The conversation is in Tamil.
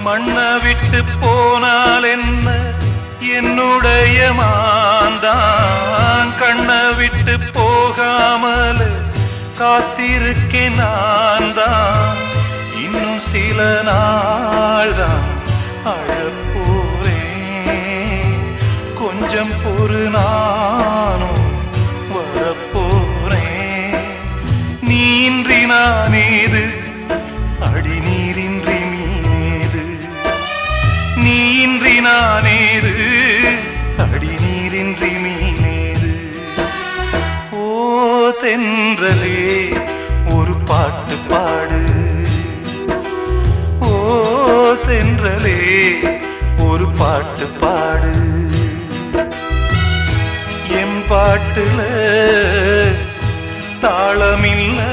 மண்ணை விட்டு போனால் என்ன என்னுடைய மாந்தான் கண்ணை விட்டு போகாமல் காத்திருக்கேன் நான் தான் இன்னும் சில நாள் தான் அழப்போறேன் கொஞ்சம் பொறு நானும் வரப்போறேன் நீன்றி நானேது அடி நீரின்றி மீனேது நீன்றி நானேது அடி நீரின்றி மீனேது ஓ தென்றலே ஒரு பாட்டு பாடு ஓ தென்றலே ஒரு பாட்டு பாடு என் பாட்டுல தாளமில்லை